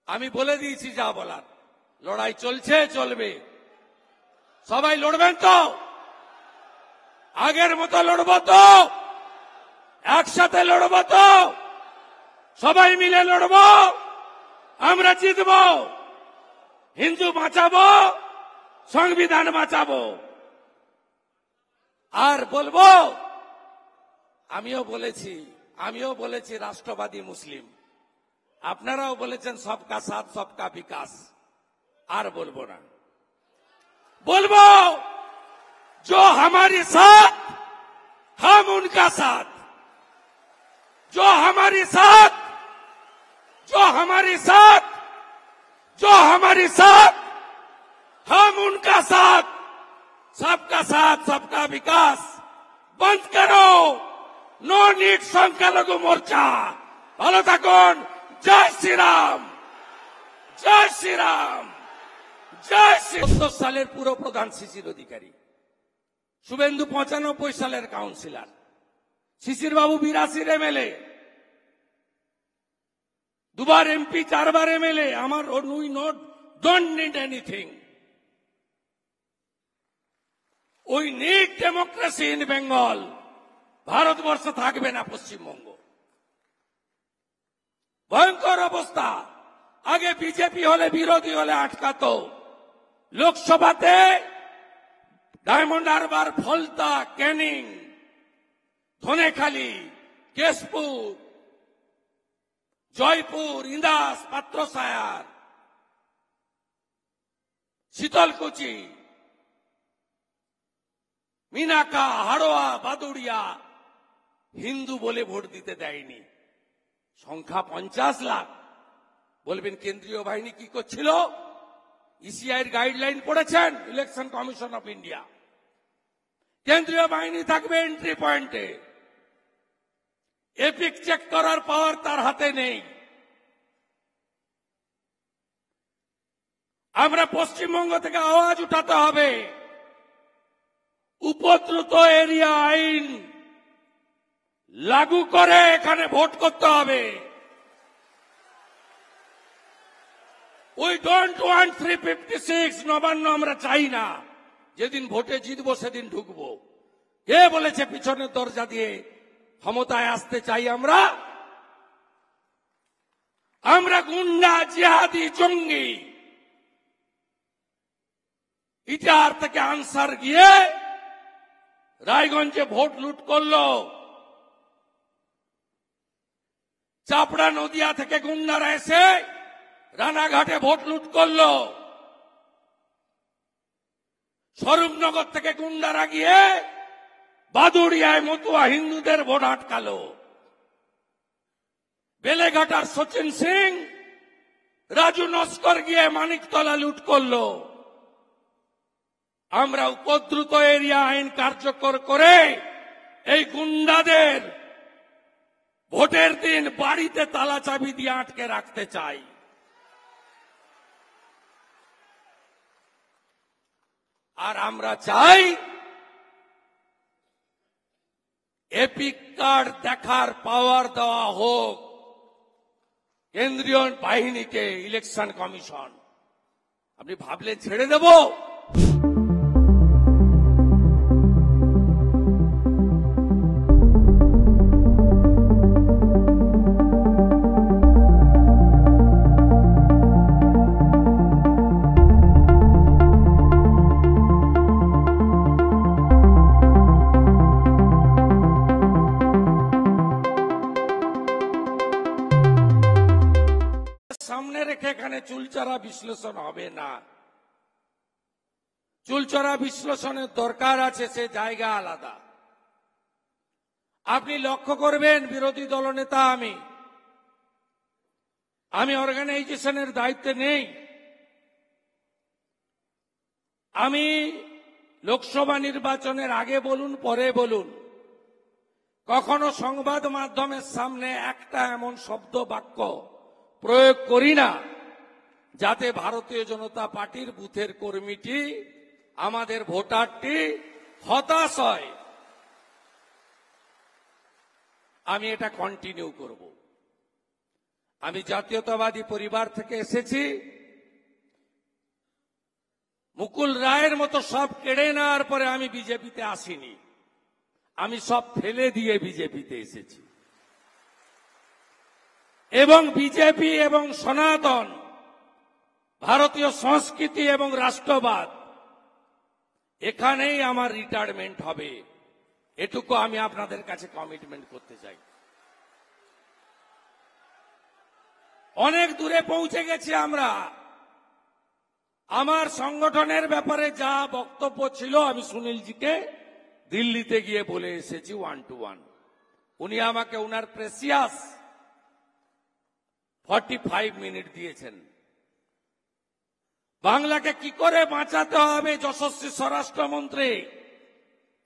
আমি বলে দিয়েছি যা বলার। লড়াই চলছে, চলবে। সবাই লড়বেন তো? আগের মতো লড়বো তো? একসাথে লড়বো তো? সবাই মিলে লড়বো? আমরা জিতবো। হিন্দু বাঁচাবো, সংবিধান বাঁচাবো। আর বলবো, আমিও বলেছি রাষ্ট্রবাদী মুসলিম, আপনারাও বলেছেন সবকা সাথ সবকা বিকাশ। আর বলবো না, বলবো जो हमारे साथ हम उनका साथ, जो हमारे साथ हम उनका साथ। सबका साथ सबका विकास बंद करो। नो नीड সংখ্যালঘু মোর্চা। ভালো থাকুন। জয় শ্রীরাম, জয় শ্রীরাম, জয় শ্রী। ৭০ সালের পুরো প্রধান শিশির অধিকারী, শুভেন্দু ৯৫ সালের কাউন্সিলর, শিশির বাবু ৮২ এমএলএ, দুবার এমপি, 4 বার এমএলএ। আমার we don't need anything. We need democracy in Bengal. Bharatvarsha থাকবে না পশ্চিমবঙ্গ। ভয়ঙ্কর অবস্থা। আগে বিজেপি হলে, বিরোধী হলে আটকাতো। লোকসভাতে ডায়মন্ড হারবার, ফলতা, ক্যানিং, ধনেখালি, কেশপুর, জয়পুর, ইন্দাস, পাত্রসায়ার, শীতলকুচি, মিনাকা, হাড়োয়া, বাদুড়িয়া হিন্দু বলে ভোট দিতে দেয়নি। সংখ্যা 50 লাখ। বলবেন কেন্দ্রীয় বাহিনী কি করছিল? ইসিআইয়ের গাইডলাইন পড়েছেন? Election commission of India. কেন্দ্রীয় বাহিনী থাকবে এন্ট্রি পয়েন্টে। এপিক চেক করার পাওয়ার তার হাতে নেই। আমরা পশ্চিমবঙ্গ থেকে আওয়াজ উঠাতে হবে। উপদ্রুত এরিয়া আইন লাগু করে এখানে ভোট করতে হবে। উই ডোন্ট ওয়ান্ট 356 নবান্ন আমরা চাই না। যেদিন ভোটে জিতবো সেদিন ঢুকবো। কে বলেছে পিছনের দরজা দিয়ে ক্ষমতায় আসতে চাই আমরা? আমরা গুন্ডা, জিহাদি, জঙ্গি। ইটার থেকে আনসার গিয়ে রায়গঞ্জে ভোট লুট করলো। চাপড়া, নদিয়া থেকে গুন্ডারা এসে রানাঘাটে ভোট লুট করলো। স্বরূপনগর থেকে গুন্ডারা গিয়ে বাদুড়িয়ায় মতুয়া হিন্দুদের ভোট আটকালো। বেলেঘাটার সচিন সিং, রাজু নস্কর গিয়ে মানিকতলা লুট করলো। আমরা উপদ্রুত এরিয়া আইন কার্যকর করে এই গুন্ডাদের ভোটের দিন বাড়িতে তালা চাবি দিয়ে আটকে রাখতে চাই। আর আমরা চাই এপিক কার্ড দেখার পাওয়ার দেওয়া হোক কেন্দ্রীয় বাহিনীকে, ইলেকশন কমিশন। আপনি ভাবলেন ছেড়ে দেব? সামনে রেখে এখানে চুলচেরা বিশ্লেষণ হবে না। চুলচেরা বিশ্লেষণের দরকার আছে, সে জায়গা আলাদা। আপনি লক্ষ্য করবেন, বিরোধী দলনেতা আমি অর্গানাইজেশনের দায়িত্বে নেই। আমি লোকসভা নির্বাচনের আগে বলুন, পরে বলুন, কখনো সংবাদ মাধ্যমের সামনে একটা এমন শব্দ বাক্য প্রয়োগ করি না যাতে ভারতীয় জনতা পার্টির বুথের কর্মীটি, আমাদের ভোটারটি হতাশ হয়। আমি এটা কন্টিনিউ করব। আমি জাতীয়তাবাদী পরিবার থেকে এসেছি। মুকুল রায়ের মতো সব কেড়ে নেওয়ার পরে আমি বিজেপিতে আসিনি, আমি সব ফেলে দিয়ে বিজেপিতে এসেছি। এবং বিজেপি এবং সনাতন ভারতীয় সংস্কৃতি এবং রাষ্ট্রবাদ, এখানেই আমার রিটায়ারমেন্ট হবে, এটুকু আমি আপনাদের কাছে কমিটমেন্ট করতে চাই। অনেক দূরে পৌঁছে গেছি আমরা। আমার সংগঠনের ব্যাপারে যা বক্তব্য ছিল আমি সুনীলজিকে দিল্লিতে গিয়ে বলে এসেছি 1 to 1। উনি আমাকে উনার প্রেসিয়াস 45 মিনিট দিয়েছেন। বাংলাকে কি করে বাঁচাতে হবে, যশস্বী স্বরাষ্ট্রমন্ত্রী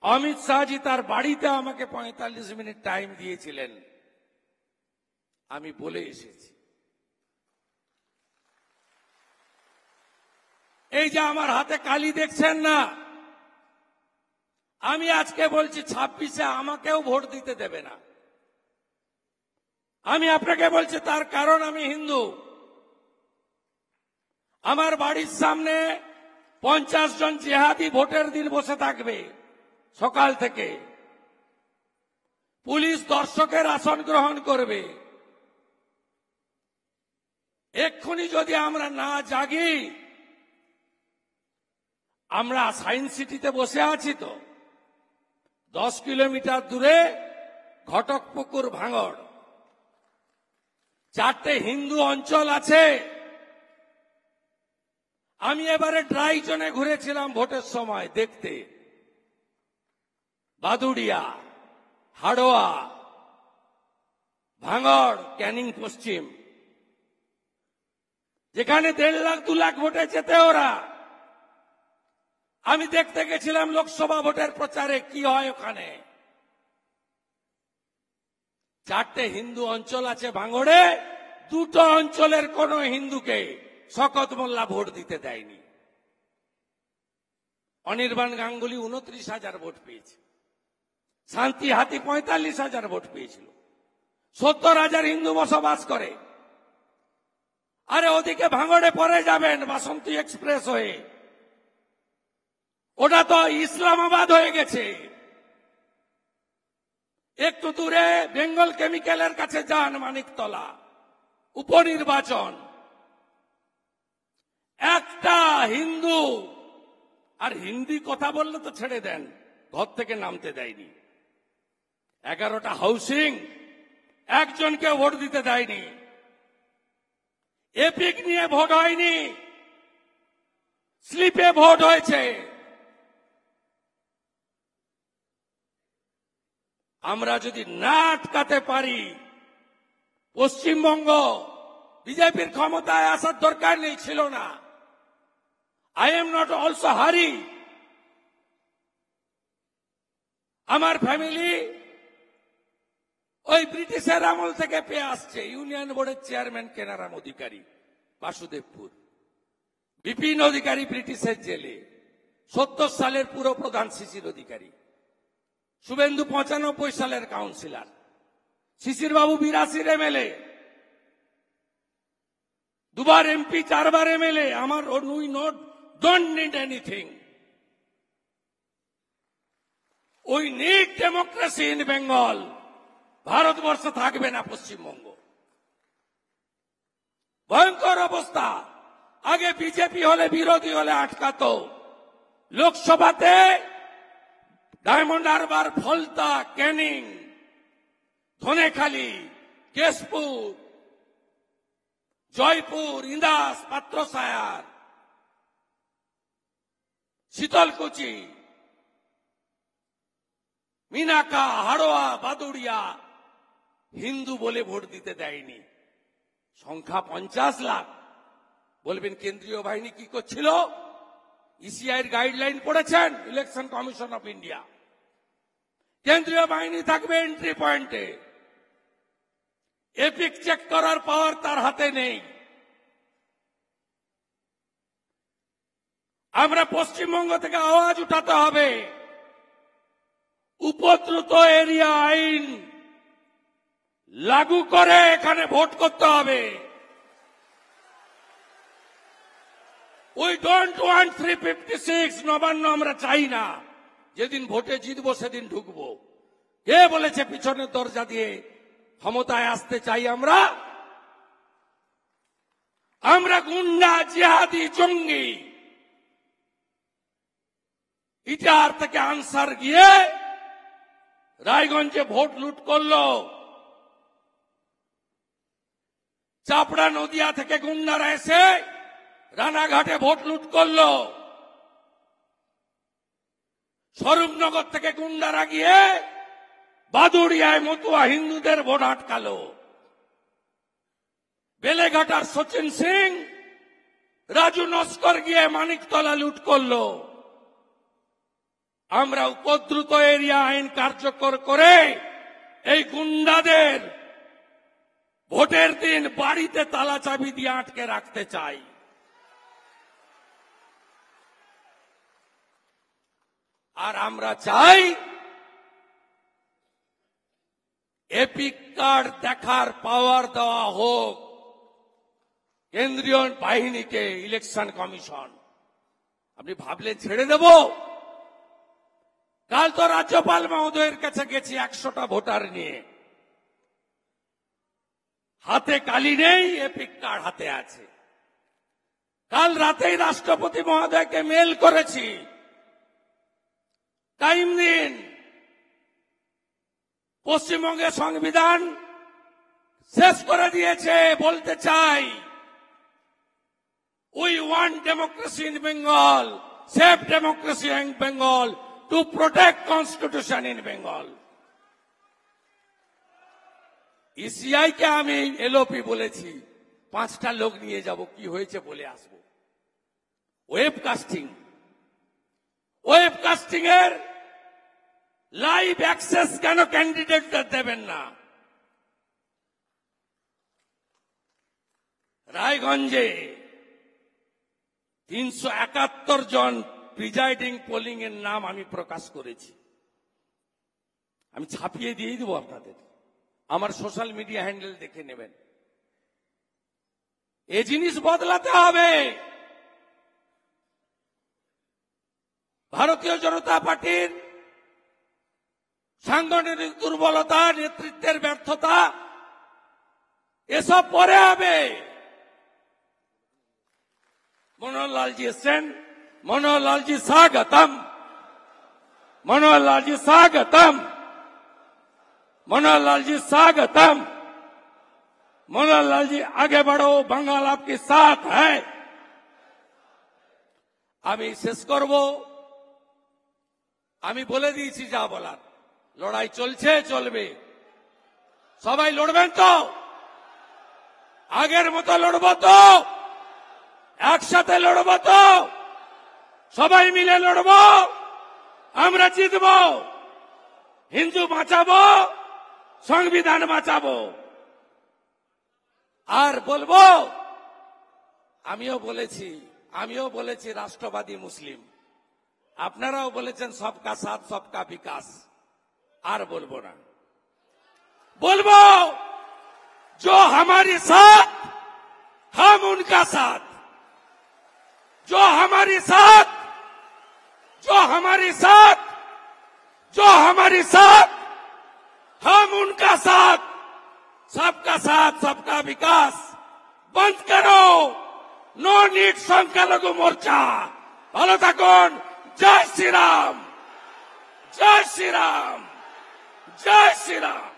অমিত শাহজি তার বাড়িতে আমাকে 45 মিনিট টাইম দিয়েছিলেন, আমি বলে এসেছি। এই যে আমার হাতে কালি দেখছেন না, আমি আজকে বলছি 26-এ আমাকেও ভোট দিতে দেবে না। আমি আপনাকে বলছি তার কারণ আমি হিন্দু। আমার বাড়ির সামনে 50 জন জেহাদি ভোটের দিন বসে থাকবে সকাল থেকে, পুলিশ দর্শকের আসন গ্রহণ করবে। এক্ষুনি যদি আমরা না জাগি, আমরা সায়েন্স সিটিতে বসে আছি তো, 10 কিলোমিটার দূরে ঘটকপুকুর ভাঙড়, 4টে হিন্দু অঞ্চল আছে। আমি এবারে ড্রাই জোনে ঘুরেছিলাম ভোটের সময় দেখতে, বাদুড়িয়া, হাড়োয়া, ভাঙড়, ক্যানিং পশ্চিম, যেখানে 1.5 লাখ 2 লাখ ভোটে যেতে ওরা। আমি দেখতে গেছিলাম লোকসভা ভোটের প্রচারে কি হয় ওখানে। 4টে হিন্দু অঞ্চল আছে ভাঙড়ে, 2টো অঞ্চলের কোন হিন্দুকে শকত মোল্লা ভোট দিতে দেয়নি। অনির্বাণ গাঙ্গুলি 29,000 ভোট পেয়েছে, শান্তি হাতি 45,000 ভোট পেয়েছিল। 70,000 হিন্দু বসবাস করে। আরে ওদিকে ভাঙড়ে পরে যাবেন বাসন্তী এক্সপ্রেস হয়ে, ওটা তো ইসলামাবাদ হয়ে গেছে। একটু দূরে বেঙ্গল কেমিক্যালের কাছে যান, মানিকতলা, উপনির্বাচন, একটা হিন্দু, আর হিন্দি কথা বললে তো ছেড়ে দেন, ঘর থেকে নামতে দেয়নি। 11টা হাউসিং, একজনকে ভোট দিতে দেয়নি। এপিক নিয়ে ভোট হয়নি, স্লিপে ভোট হয়েছে। আমরা যদি না আটকাতে পারি, পশ্চিমবঙ্গ বিজেপির ক্ষমতায় আসার দরকার নেই, ছিল না। আই এম নট অলসো হারি। আমার ফ্যামিলি ওই ব্রিটিশের আমল থেকে পেয়ে আসছে। ইউনিয়ন বোর্ডের চেয়ারম্যান কেনারাম অধিকারী, বাসুদেবপুর, বিপিন অধিকারী ব্রিটিশের জেলে, 70 সালের পুরো প্রধান শিশির অধিকারী, শুভেন্দু 95 সালের কাউন্সিলর, শিশির বাবু 82 এমএলএ, 2বার এমপি, 4বার এমএলএ। আমার we don't need anything, we need democracy in Bengal. Bharatvarsha থাকবে না পশ্চিমবঙ্গ। ভয়ঙ্কর অবস্থা। আগে বিজেপি হলে, বিরোধী হলে আটকাতো। লোকসভাতে ডায়মন্ড হারবার, ফলতা, ক্যানিং, ধনেখালি, কেশপুর, জয়পুর, ইন্দাস, পাত্রসায়ার, শীতলকুচি, মিনাকা, হাড়োয়া, বাদুড়িয়া হিন্দু বলে ভোট দিতে দেয়নি। সংখ্যা 50 লাখ। বলবেন কেন্দ্রীয় বাহিনী কি করছিল? ইসিআইয়ের গাইডলাইন পড়েছেন? Election commission of India. কেন্দ্রীয় বাহিনী থাকবে এন্ট্রি পয়েন্টে, এপিক চেক করার পাওয়ার তার হাতে নেই। আমরা পশ্চিমবঙ্গ থেকে আওয়াজ উঠাতে হবে। উপদ্রুত এরিয়া আইন লাগু করে এখানে ভোট করতে হবে। উই ডোন্ট ওয়ান্ট 356 নবান্ন আমরা চাই না। যেদিন ভোটে জিতবো সেদিন ঢুকবো। কে বলেছে পিছনের দরজা দিয়ে ক্ষমতায় আসতে চাই আমরা? আমরা গুন্ডা, জিহাদি, জঙ্গি। ইটার থেকে আনসার গিয়ে রায়গঞ্জে ভোট লুট করলো। চাপড়া নদিয়া থেকে গুন্ডারা এসে রানাঘাটে ভোট লুট করলো। স্বরূপনগর থেকে গুন্ডারা গিয়ে বাদুড়িয়ায় মতুয়া হিন্দুদের ভোট আটকালো। বেলেঘাটার সচিন সিং, রাজু নস্কর গিয়ে মানিকতলা লুট করলো। আমরা উপদ্রুত এরিয়া আইন কার্যকর করে এই গুন্ডাদের ভোটের দিন বাড়িতে তালা চাবি দিয়ে আটকে রাখতে চাই। আর আমরা চাই এপিক কার্ড দেখার পাওয়ার দেওয়া হোক কেন্দ্রীয় বাহিনীকে, ইলেকশন কমিশন। আপনি ভাবলেন ছেড়ে দেব? কাল তো রাজ্যপাল মহোদয়ের কাছে গেছি 100টা ভোটার নিয়ে। হাতে কালি নেই, এপিক কার্ড হাতে আছে। কাল রাতেই রাষ্ট্রপতি মহোদয়কে মেল করেছি, টাইম দিন। পশ্চিমবঙ্গের সংবিধান শেষ করে দিয়েছে। বলতে চাই, we want democracy in Bengal, safe democracy in Bengal, to protect constitution in Bengal. ECI কে আমি এলওপি বলেছি, 5টা লোক নিয়ে যাব, কি হয়েছে বলে আসবো। ওয়েবকাস্টিং এর লাইভ অ্যাক্সেস কেন ক্যান্ডিডেটদের দেবেন না? রায়গঞ্জে 371 জন প্রিজাইডিং পোলিং এর নাম আমি প্রকাশ করেছি। আমি ছাপিয়ে দিয়ে দেবো আপনাদের, আমার সোশ্যাল মিডিয়া হ্যান্ডেল দেখে নেবেন। এই জিনিস বদলাতে হবে। ভারতীয় জনতা পার্টির সাংগঠনিক দুর্বলতা, নেতৃত্বের ব্যর্থতা, এসব পরে হবে। मनोहर लाल जी एसेन, मनोहर लाल जी स्वागतम, मनोहर लाल जी स्वागतम, मनोहर लाल जी स्वागतम, मनोहर लाल जी आगे बढ़ो, बंगाल आपके साथ है। আমি শেষ করব। আমি বলে দিয়েছি যা বলার। লড়াই চলছে, চলবে। সবাই লড়বেন তো? আগের মতো লড়বো তো? একসাথে লড়বো তো? সবাই মিলে লড়বো, আমরা জিতবো। হিন্দু বাঁচাবো, সংবিধান বাঁচাবো। আর বলবো, আমিও বলেছি রাষ্ট্রবাদী মুসলিম। আপনারাও বলেছেন সবকা সাথ সবকা বিকাশ। আর বলবো না। বলবো, जो हमारे साथ हम उनका साथ, जो हमारे साथ, जो हमारे साथ, जो हमारे साथ, हम उनका साथ। सबका साथ सबका विकास बंद करो। नो नीड সংখ্যালঘু মোর্চা। ভালো থাকুন। জয় শ্রীরাম, জয় শ্রীরাম, জয় শ্রীরাম।